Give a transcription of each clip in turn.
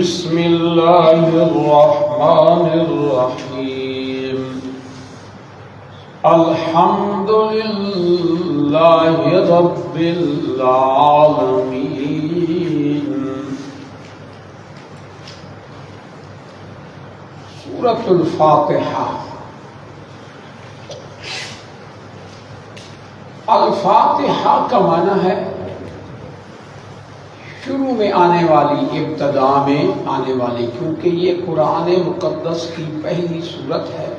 بسم اللہ الرحمن الرحیم الحمد للہ رب العالمین۔ سورۃ الفاتحہ۔ الفاتحہ کا معنی ہے شروع میں آنے والی، ابتدا میں آنے والی، کیونکہ یہ قرآن مقدس کی پہلی سورت ہے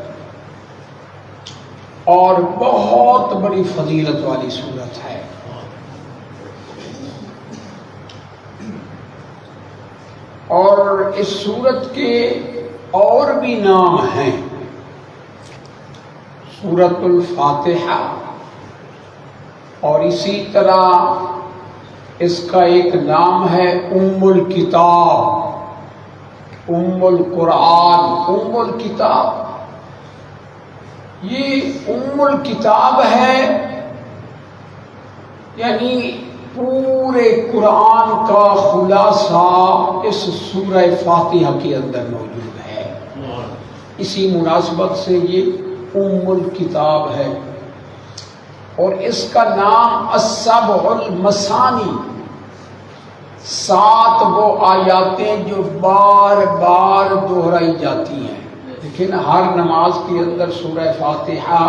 اور بہت بڑی فضیلت والی سورت ہے۔ اور اس سورت کے اور بھی نام ہیں، سورۃ الفاتحہ، اور اسی طرح اس کا ایک نام ہے ام الکتاب، ام القرآن، ام الکتاب۔ یہ ام الکتاب ہے، یعنی پورے قرآن کا خلاصہ اس سورہ فاتحہ کے اندر موجود ہے، اسی مناسبت سے یہ ام الکتاب ہے۔ اور اس کا نام السبع المثانی، 7 وہ آیاتیں جو بار بار دہرائی جاتی ہیں، لیکن ہر نماز کے اندر سورہ فاتحہ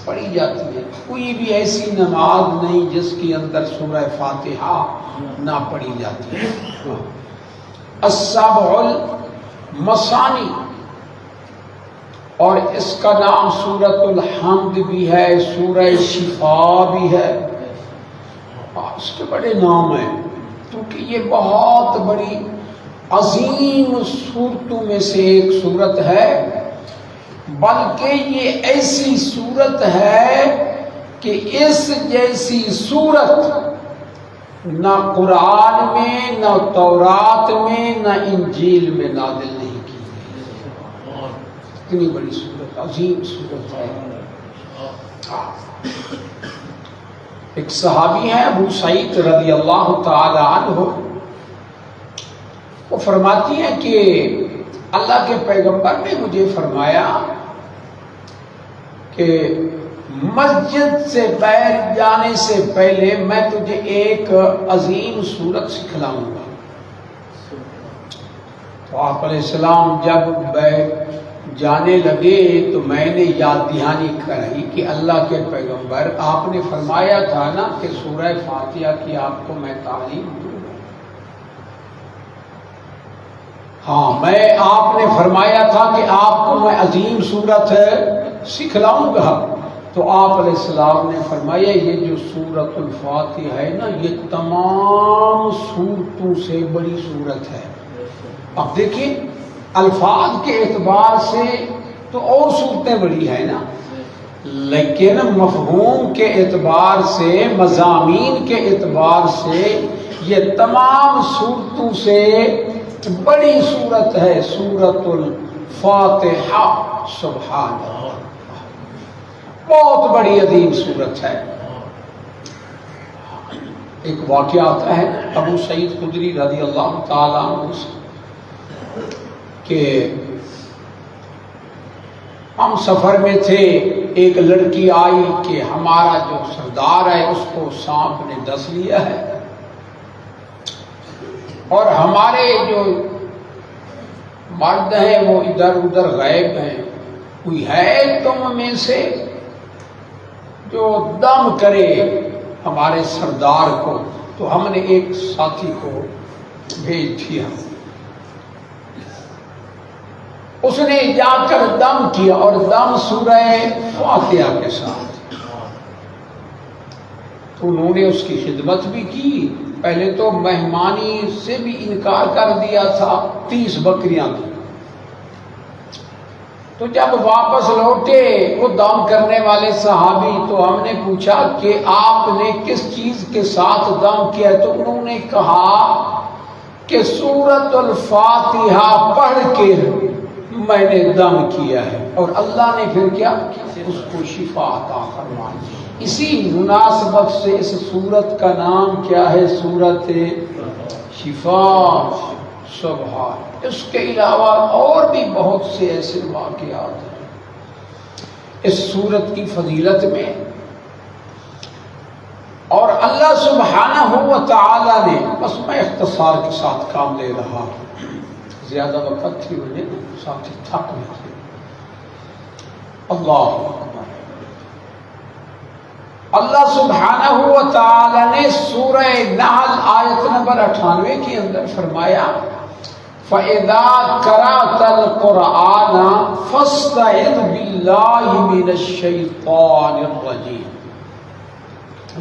پڑھی جاتی ہے، کوئی بھی ایسی نماز نہیں جس کے اندر سورہ فاتحہ نہ پڑھی جاتی ہے۔ السبع المثانی، اور اس کا نام سورۃ الحمد بھی ہے، سورہ شفاء بھی ہے، اس کے بڑے نام ہیں، کیونکہ یہ بہت بڑی عظیم صورتوں میں سے ایک صورت ہے، بلکہ یہ ایسی صورت ہے کہ اس جیسی صورت نہ قرآن میں، نہ تورات میں، نہ انجیل میں نازل نہیں کی گئی۔ اتنی بڑی صورت، عظیم صورت ہے۔ ایک صحابی ہیں ابو سعید رضی اللہ تعالی عنہ، وہ فرماتی ہیں کہ اللہ کے پیغمبر نے مجھے فرمایا کہ مسجد سے باہر جانے سے پہلے میں تجھے ایک عظیم صورت سکھلاؤں گا۔ تو آپ علیہ السلام جب جانے لگے تو میں نے یاد دہانی کرائی کہ اللہ کے پیغمبر، آپ نے فرمایا تھا نا کہ سورہ فاتحہ کی آپ کو میں تعلیم دوں گا۔ ہاں، آپ نے فرمایا تھا کہ آپ کو میں عظیم صورت سکھلاؤں گا۔ تو آپ علیہ السلام نے فرمایا یہ جو سورۃ الفاتحہ ہے نا، یہ تمام صورتوں سے بڑی صورت ہے۔ اب دیکھیں، الفاظ کے اعتبار سے تو اور صورتیں بڑی ہیں نا، لیکن مفہوم کے اعتبار سے، مضامین کے اعتبار سے یہ تمام صورتوں سے بڑی صورت ہے، سورۃ الفاتحہ۔ سبحان اللہ، بہت بڑی عظیم صورت ہے۔ ایک واقعہ آتا ہے ابو سعید خدری رضی اللہ تعالیٰ عنہ سے کہ ہم سفر میں تھے، ایک لڑکی آئی کہ ہمارا جو سردار ہے اس کو سانپ نے ڈس لیا ہے، اور ہمارے جو مرد ہیں وہ ادھر ادھر غائب ہیں، کوئی ہے تم میں سے جو دم کرے ہمارے سردار کو؟ تو ہم نے ایک ساتھی کو بھیج دیا، اس نے جا کر دم کیا، اور دم سورہ فاتحہ کے ساتھ۔ تو انہوں نے اس کی خدمت بھی کی، پہلے تو مہمانی سے بھی انکار کر دیا تھا، 30 بکریاں تھیں۔ تو جب واپس لوٹے وہ دم کرنے والے صحابی، تو ہم نے پوچھا کہ آپ نے کس چیز کے ساتھ دم کیا؟ تو انہوں نے کہا کہ سورۃ الفاتحہ پڑھ کے میں نے دم کیا ہے، اور اللہ نے پھر کیا؟ اس کو شفا عطا فرمائی۔ اسی مناسبت سے اس سورت کا نام کیا ہے؟ سورۃ شفا۔ سبحان. اس کے علاوہ اور بھی بہت سے ایسے واقعات ہیں اس سورت کی فضیلت میں. اور اللہ سبحانہ و تعالی نے، بس میں اختصار کے ساتھ کام لے رہا ہوں، زیادہ وقت تھی مجھے، ساتھ ہی تھک میں تھے. اللہ اکبر. اللہ سبحانہ و تعالی نے سورہ نحل آیت نمبر 98 کے اندر فرمایا فَإِذَا قَرَأْتَ الْقُرْآنَ فَاسْتَعِذْ بِاللَّهِ مِنَ الشَّيْطَانِ الرَّجِيمِ.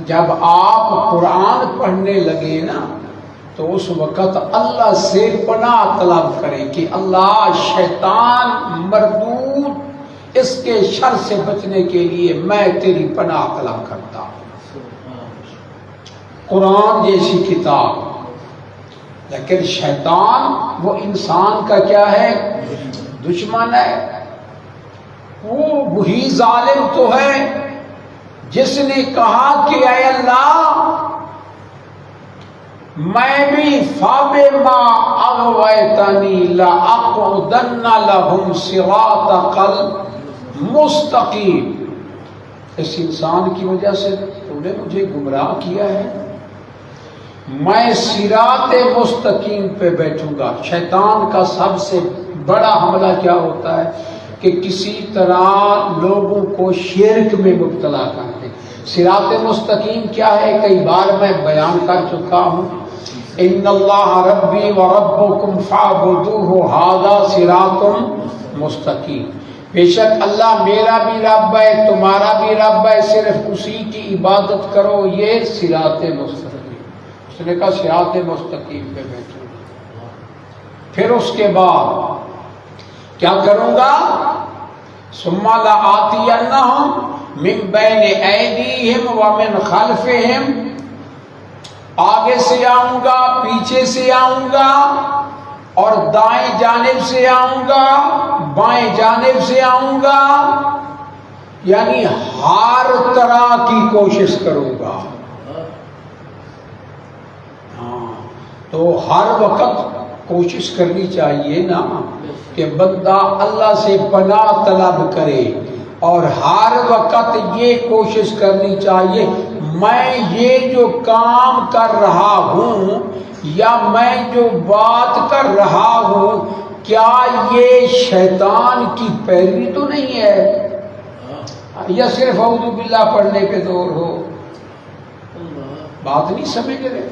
جب آپ قرآن پڑھنے لگے نا تو اس وقت اللہ سے پناہ طلب کریں کہ اللہ شیطان مردود اس کے شر سے بچنے کے لیے میں تیری پناہ طلب کرتا ہوں. قرآن جیسی کتاب، لیکن شیطان وہ انسان کا کیا ہے؟ دشمن ہے. وہ وہی ظالم تو ہے جس نے کہا کہ اے اللہ میں بھی فَبِمَا أَغْوَيْتَنِي لَأَقْعُدَنَّ لَهُمْ صِرَاطَكَ الْمُسْتَقِيمَ. اس انسان کی وجہ سے تو نے مجھے گمراہ کیا ہے، میں صراط مستقیم پہ بیٹھوں گا. شیطان کا سب سے بڑا حملہ کیا ہوتا ہے کہ کسی طرح لوگوں کو شرک میں مبتلا کر دے. صراط مستقیم کیا ہے؟ کئی بار میں بیان کر چکا ہوں. ان اللہ ربی و ربکم فاعبدوہ ھذا صراط مستقیم. بے شک اللہ میرا بھی رب ہے، تمہارا بھی رب ہے، صرف اسی کی عبادت کرو، یہ صراط مستقیم. اس نے کہا صراط مستقیم پہ بیٹھو. پھر اس کے بعد کیا کروں گا؟ ثم لآتینہم من بین ایدیہم ومن خلفہم. آگے سے آؤں گا، پیچھے سے آؤں گا، اور دائیں جانب سے آؤں گا، بائیں جانب سے آؤں گا، یعنی ہر طرح کی کوشش کروں گا. تو ہر وقت کوشش کرنی چاہیے نا کہ بندہ اللہ سے پناہ طلب کرے، اور ہر وقت یہ کوشش کرنی چاہیے میں یہ جو کام کر رہا ہوں یا میں جو بات کر رہا ہوں کیا یہ شیطان کی پیروی تو نہیں ہے، یا صرف اعوذ باللہ پڑھنے پہ زور ہو. بات نہیں سمجھ رہے؟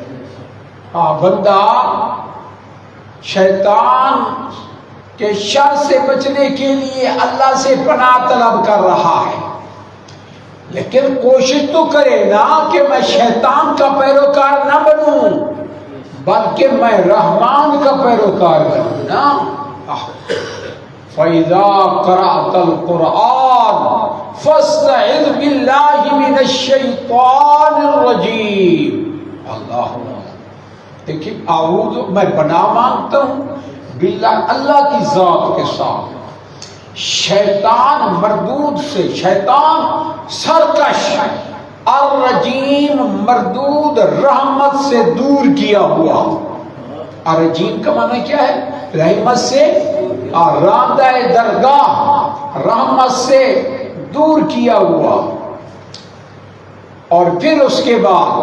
ہاں، بندہ شیطان کے شر سے بچنے کے لیے اللہ سے پناہ طلب کر رہا ہے، لیکن کوشش تو کرے نا کہ میں شیطان کا پیروکار نہ بنوں بلکہ میں رحمان کا پیروکار بنوں نا. فَإِذَا قَرَأْتَ الْقُرْآنَ فَاسْتَعِذْ بِاللَّهِ مِنَ الشَّيْطَانِ الرَّجِيمِ. اللہ دیکھیے، اعوذ میں پناہ مانگتا ہوں باللہ اللہ کی ذات کے ساتھ شیطان مردود سے. شیطان سرکش، الرجیم مردود، رحمت سے دور کیا ہوا. الرجیم کا معنی کیا ہے؟ رحمت سے راندہ درگاہ، رحمت سے دور کیا ہوا. اور پھر اس کے بعد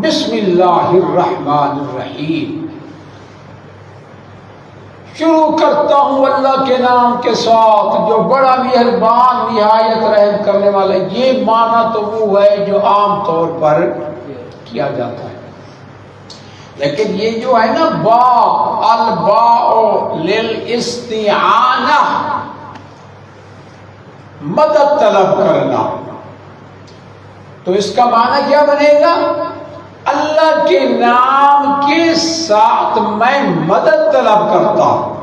بسم اللہ الرحمن الرحیم، شروع کرتا ہوں اللہ کے نام کے ساتھ جو بڑا مہربان نہایت رحم کرنے والا. یہ معنی تو وہ ہے جو عام طور پر کیا جاتا ہے، لیکن یہ جو ہے نا با، الباء للاستعانہ، مدد طلب کرنا، تو اس کا معنی کیا بنے گا؟ اللہ کے نام کے ساتھ میں مدد طلب کرتا ہوں.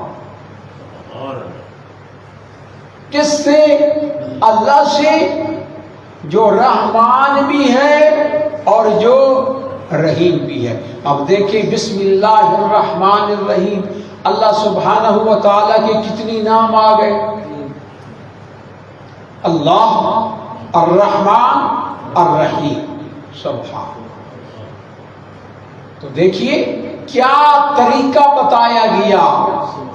کس سے؟ اللہ سے جو رحمان بھی ہے اور جو رحیم بھی ہے. اب دیکھیں بسم اللہ الرحمن الرحیم، اللہ سبحانہ و تعالیٰ کے کتنی نام آ گئے؟ اللہ، الرحمن، الرحیم. سبحان. تو دیکھیے کیا طریقہ بتایا گیا،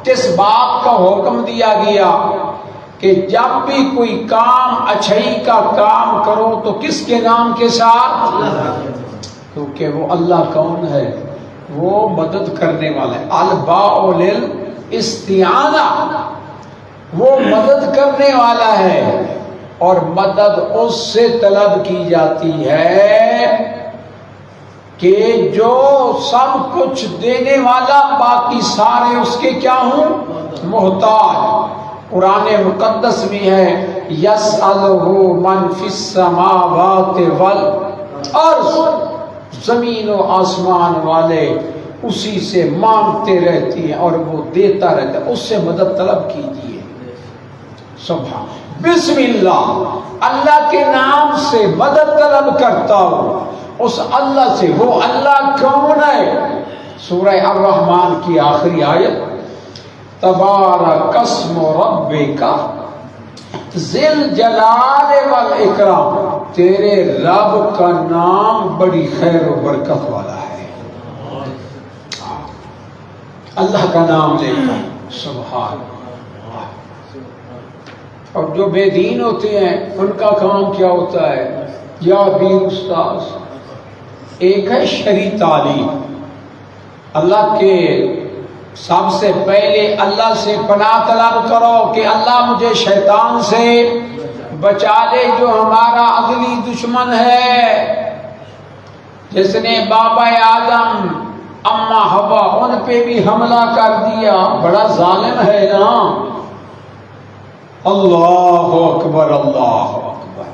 کس بات کا حکم دیا گیا کہ جب بھی کوئی کام اچھائی کا کام کرو تو کس کے نام کے ساتھ؟ کیونکہ وہ اللہ کون ہے؟ وہ مدد کرنے والا ہے۔ الباء للاستعانہ، وہ مدد کرنے والا ہے، اور مدد اس سے طلب کی جاتی ہے کہ جو سب کچھ دینے والا، باقی سارے اس کے کیا ہوں؟ محتاج۔ قرآن مقدس میں ہے یسألہ من فی السماوات والارض، زمین و آسمان والے اسی سے مانگتے رہتی ہیں اور وہ دیتا رہتا ہے، اس سے مدد طلب کیجیے۔ سبحان بسم اللہ، اللہ کے نام سے مدد طلب کرتا ہوں، اس اللہ سے۔ وہ اللہ کون ہے؟ سورہ الرحمن کی آخری آیت، تبارک اسم ربک ذی الجلال والاکرام، تیرے رب کا نام بڑی خیر و برکت والا ہے۔ اللہ کا نام لے کر سبحان اللہ۔ اور جو بے دین ہوتے ہیں ان کا کام کیا ہوتا ہے؟ یا بھی استاذ، ایک ہے شرعی تعلیم، اللہ کے سب سے پہلے اللہ سے پناہ طلب کرو کہ اللہ مجھے شیطان سے بچا لے جو ہمارا ازلی دشمن ہے، جس نے بابا آدم اماں حوا ان پہ بھی حملہ کر دیا، بڑا ظالم ہے نا۔ اللہ اکبر اللہ اکبر۔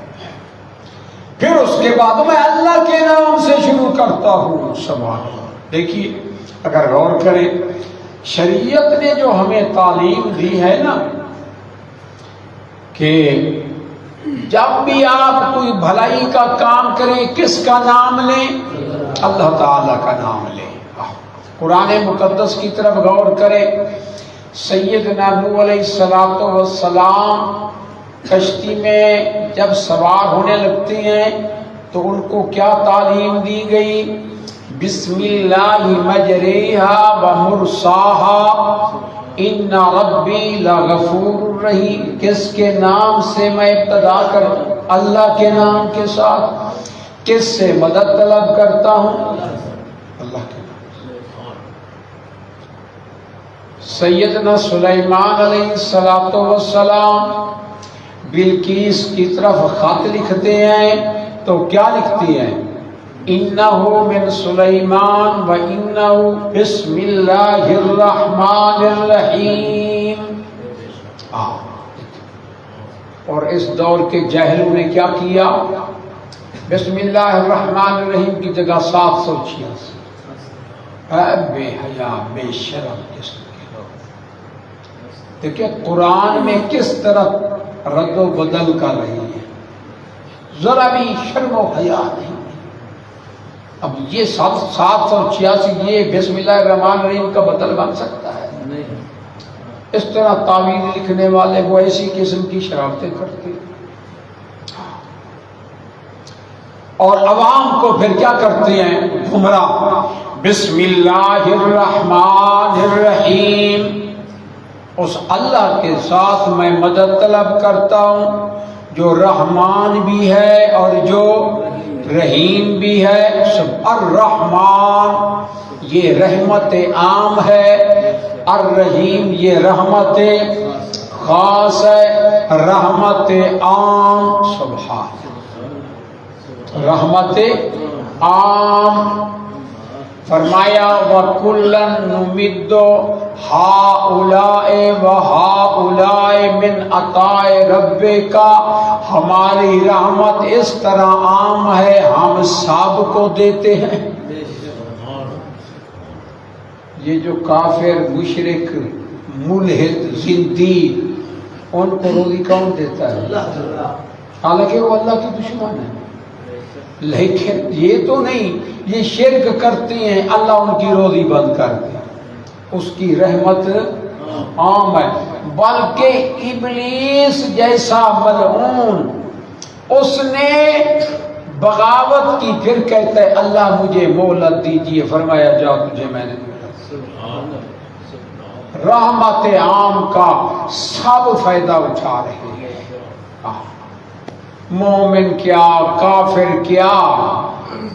پھر اس کے بعد میں اللہ کے نام سے شروع کرتا ہوں سبحان اللہ۔ دیکھیے اگر غور کریں، شریعت نے جو ہمیں تعلیم دی ہے نا کہ جب بھی آپ کوئی بھلائی کا کام کریں کس کا نام لیں؟ اللہ تعالی کا نام لیں۔ قرآن مقدس کی طرف غور کریں، سیدنا نوح علیہ السلام کشتی میں جب سوار ہونے لگتے ہیں تو ان کو کیا تعلیم دی گئی؟ بسم اللہ مجریہا ومرساہا ان ربی لغفور رحیم۔ کس کے نام سے میں ابتدا کروں؟ اللہ کے نام کے ساتھ۔ کس سے مدد طلب کرتا ہوں؟ اللہ کے نام سے۔ سیدنا سلیمان علیہ السلام بلقیس کی طرف خط لکھتے ہیں تو کیا لکھتے ہیں؟ انہو من سلیمان و انہو بسم اللہ الرحمن الرحیم۔ اور اس دور کے جاہلوں نے کیا کیا؟ بسم اللہ الرحمن الرحیم کی جگہ 786 بے حیا بے شرم قسم کے لوگ۔ دیکھیں قرآن میں کس طرح رد و بدل کر رہی ہے، ذرا بھی شرم و حیا نہیں۔ اب یہ 786 یہ بسم اللہ الرحمن الرحیم کا بدل بن سکتا ہے؟ اس طرح تعویذ لکھنے والے وہ ایسی قسم کی شرارتیں کرتے اور عوام کو پھر کیا کرتے ہیں؟ گمراہ۔ بسم اللہ الرحمن الرحیم، اس اللہ کے ساتھ میں مدد طلب کرتا ہوں جو رحمان بھی ہے اور جو رحیم بھی ہے۔ سب الرحمن یہ رحمت عام ہے، الرحیم یہ رحمت خاص ہے، رحمت عام سبحان رحمت عام۔ فرمایا وَكُلًّا نُمِدُّ هَؤُلَاءِ وَهَؤُلَاءِ مِنْ عَطَاءِ رَبِّكَ، ہماری رحمت اس طرح عام ہے ہم سب کو دیتے ہیں۔ یہ جو کافر مشرک ملحد زندیق ان کو روزی کون دیتا ہے؟ حالانکہ وہ اللہ کی دشمن ہے، لیکن یہ تو نہیں، یہ شرک کرتے ہیں اللہ ان کی روزی بند کر دے، اس کی رحمت عام ہے۔ بلکہ ابلیس جیسا ملعون اس نے بغاوت کی، پھر کہتا ہے اللہ مجھے مہلت دیجیے، فرمایا جاؤ تجھے میں نے رحمت عام کا سب فائدہ اٹھا رہے ہیں، مومن کیا، کافر کیا،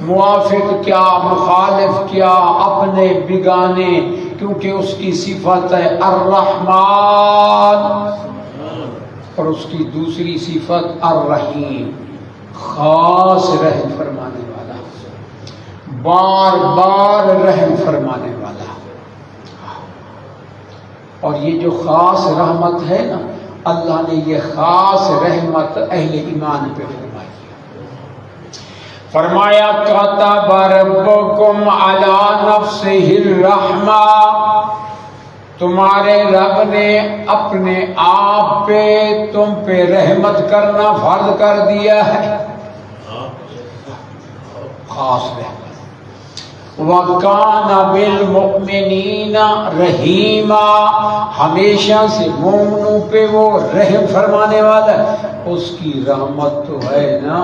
موافق کیا، مخالف کیا، اپنے بگانے، کیونکہ اس کی صفت ہے الرحمن، اور اس کی دوسری صفت الرحیم، خاص رحم فرمانے والا، بار بار رحم فرمانے والا۔ اور یہ جو خاص رحمت ہے نا، اللہ نے یہ خاص رحمت اہل ایمان پہ فرمائی، فرمایا کتب ربکم علی نفسہ الرحمہ، تمہارے رب نے اپنے آپ پہ تم پہ رحمت کرنا فرض کر دیا ہے، خاص رحمت۔ وَكَانَ بِالْمُؤْمِنِينَ رَحِيمًا، ہمیشہ سے مومنوں پہ وہ رحم فرمانے والا ہے۔ اس کی رحمت تو ہے نا،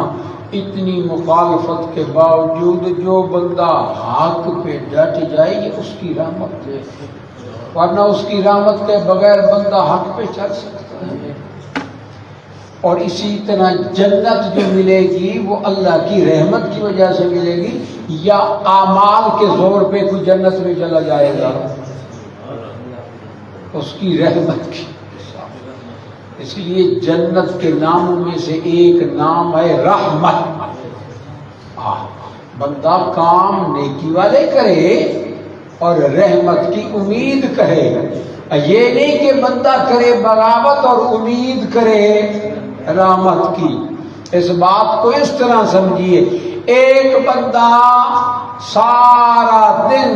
اتنی مخالفت کے باوجود جو بندہ حق پہ ڈٹ جائے یہ اس کی رحمت ہے، ورنہ اس کی رحمت کے بغیر بندہ حق پہ چل سکتا ہے۔ اور اسی طرح جنت جو ملے گی وہ اللہ کی رحمت کی وجہ سے ملے گی، یا اعمال کے زور پہ کوئی جنت میں چلا جائے گا، اس کی رحمت کی۔ اس لیے جنت کے ناموں میں سے ایک نام ہے رحمت۔ بندہ کام نیکی والے کرے اور رحمت کی امید کرے، یہ نہیں کہ بندہ کرے بغاوت اور امید کرے رحمت کی۔ اس بات کو اس طرح سمجھیے، ایک بندہ سارا دن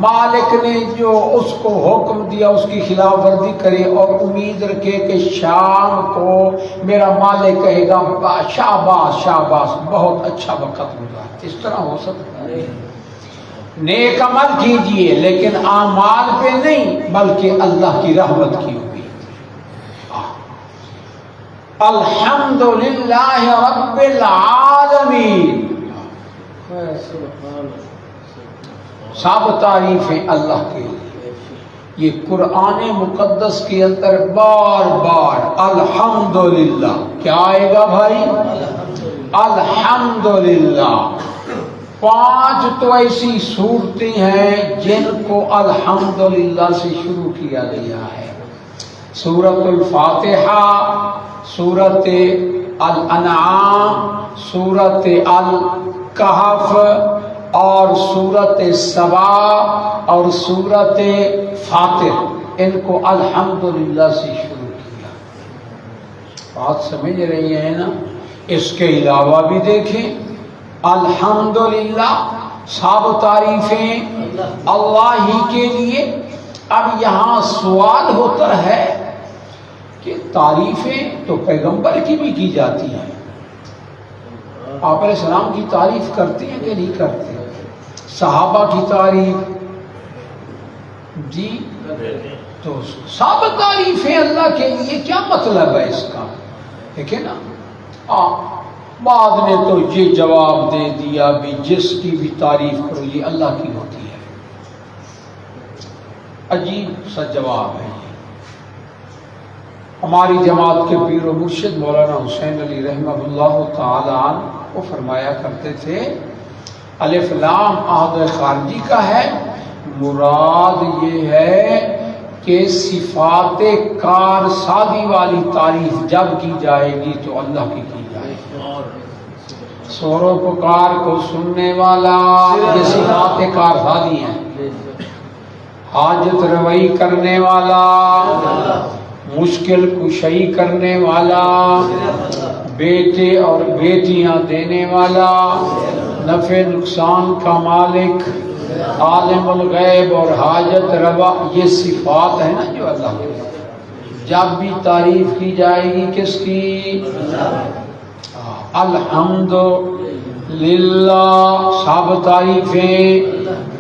مالک نے جو اس کو حکم دیا اس کی خلاف ورزی کرے اور امید رکھے کہ شام کو میرا مالک کہے گا شاباش شاباش بہت اچھا وقت ہوگا، اس طرح ہو سکتا ہے؟ نیک عمل کیجئے لیکن اعمال پہ نہیں بلکہ اللہ کی رحمت کی امید۔ الحمدللہ رب العالمین، سب تعریفیں اللہ کے لیے۔ یہ قرآن مقدس کے اندر بار بار الحمدللہ کیا آئے گا بھائی؟ الحمدللہ۔ 5 تو ایسی صورتیں ہیں جن کو الحمدللہ سے شروع کیا گیا ہے، سورۃ الفاتحہ، سورۃ الانعام، سورۃ الکہف اور سورۃ سبا اور سورۃ فاطر، ان کو الحمدللہ سے شروع کیا۔ بات سمجھ رہی ہیں نا؟ اس کے علاوہ بھی دیکھیں، الحمدللہ سب تعریفیں اللہ ہی کے لیے۔ اب یہاں سوال ہوتا ہے کہ تعریفیں تو پیغمبر کی بھی کی جاتی ہیں، آپ علیہ السلام کی تعریف کرتے ہیں کہ نہیں کرتے؟ صحابہ کی تعریف جی، تو سب تعریفیں اللہ کے لیے، کیا مطلب ہے اس کا؟ دیکھیں نا، بعد نے تو یہ جواب دے دیا بھی جس کی بھی تعریف کرو یہ اللہ کی ہوتی ہے، عجیب سا جواب ہے یہ۔ ہماری جماعت کے پیر و مرشد مولانا حسین علی رحمہ اللہ تعالی عنہ وہ فرمایا کرتے تھے، الف لام عہد خارجی کا ہے، مراد یہ ہے کہ صفات کارسازی والی تعریف جب کی جائے گی تو اللہ کی جائے گی۔ سور و پکار کو سننے والا، یہ صفات کارسازی ہیں، حاجت روائی کرنے والا، مشکل کشائی کرنے والا، بیٹے اور بیٹیاں دینے والا، نفع نقصان کا مالک، عالم الغیب اور حاجت روا، یہ صفات ہیں نا جو اللہ کی۔ جب بھی تعریف کی جائے گی کس کی؟ الحمد للہ، سب تعریفیں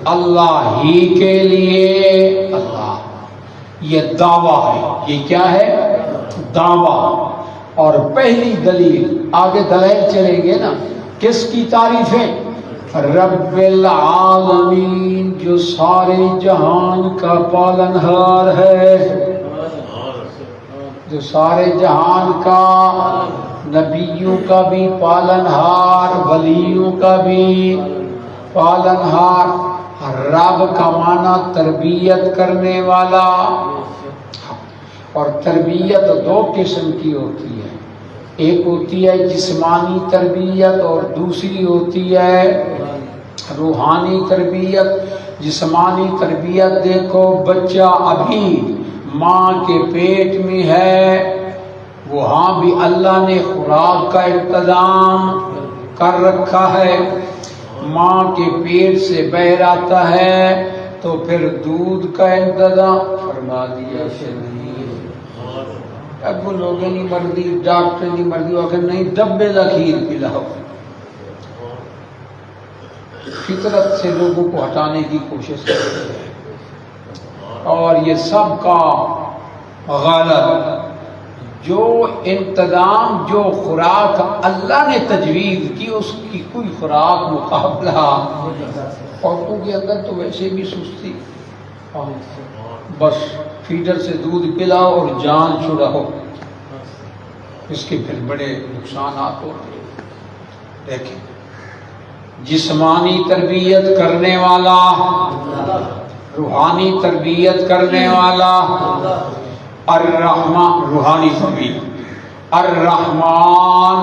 اللہ ہی کے لیے۔ اللہ، یہ دعویٰ ہے، یہ کیا ہے؟ دعویٰ۔ اور پہلی دلیل، آگے دلائل چلیں گے نا، کس کی تعریفیں؟ رب العالمین، جو سارے جہان کا پالنہار ہے، جو سارے جہان کا، نبیوں کا بھی پالنہار، ولیوں کا بھی پالنہار۔ رب کا معنی تربیت کرنے والا، اور تربیت دو قسم کی ہوتی ہے، ایک ہوتی ہے جسمانی تربیت اور دوسری ہوتی ہے روحانی تربیت۔ جسمانی تربیت دیکھو، بچہ ابھی ماں کے پیٹ میں ہے، وہاں بھی اللہ نے خوراک کا انتظام کر رکھا ہے، ماں کے پیٹ سے باہر آتا ہے تو پھر دودھ کا انتظام فرما دیا سے نہیں۔ اب وہ لوگ نہیں مردی، ڈاکٹر نہیں مردی، وہ کہ نہیں ڈبے ذخیر پلاؤ، فطرت سے لوگوں کو ہٹانے کی کوشش کرتے ہیں، اور یہ سب کا غلط۔ جو انتظام، جو خوراک اللہ نے تجویز کی، اس کی کوئی خوراک مقابلہ عورتوں کے اندر تو ویسے بھی سستی، بس فیڈر سے دودھ پلاؤ اور جان چھڑاؤ، اس کے پھر بڑے نقصانات ہوتے ہیں۔ دیکھیں، جسمانی تربیت کرنے والا، روحانی تربیت کرنے والا، الرحمن، روحانی تربیت، الرحمن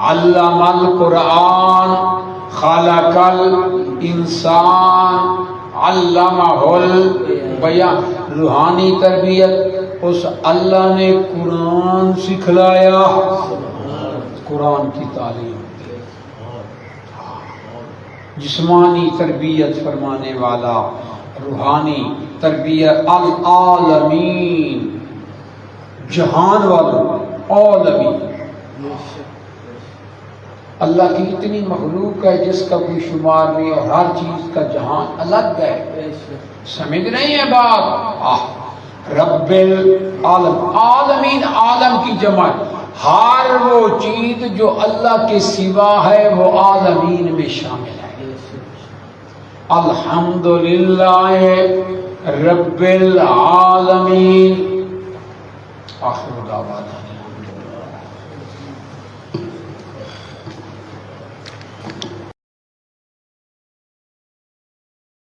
علم القرآن خلق الانسان علمہ البیان۔ روحانی تربیت، اس اللہ نے قرآن سکھلایا، قرآن کی تعلیم۔ جسمانی تربیت فرمانے والا، روحانی تربیت العالمین، جہان والوں، عالمین۔ اللہ کی اتنی مخلوق ہے جس کا کوئی شمار نہیں، اور ہر چیز کا جہان الگ ہے، سمجھ نہیں ہے بات؟ رب العالم، عالمین عالم کی جمع، ہر وہ چیز جو اللہ کے سوا ہے وہ عالمین میں شامل ہے۔ الحمدللہ رب العالمین۔ آخر دعوانا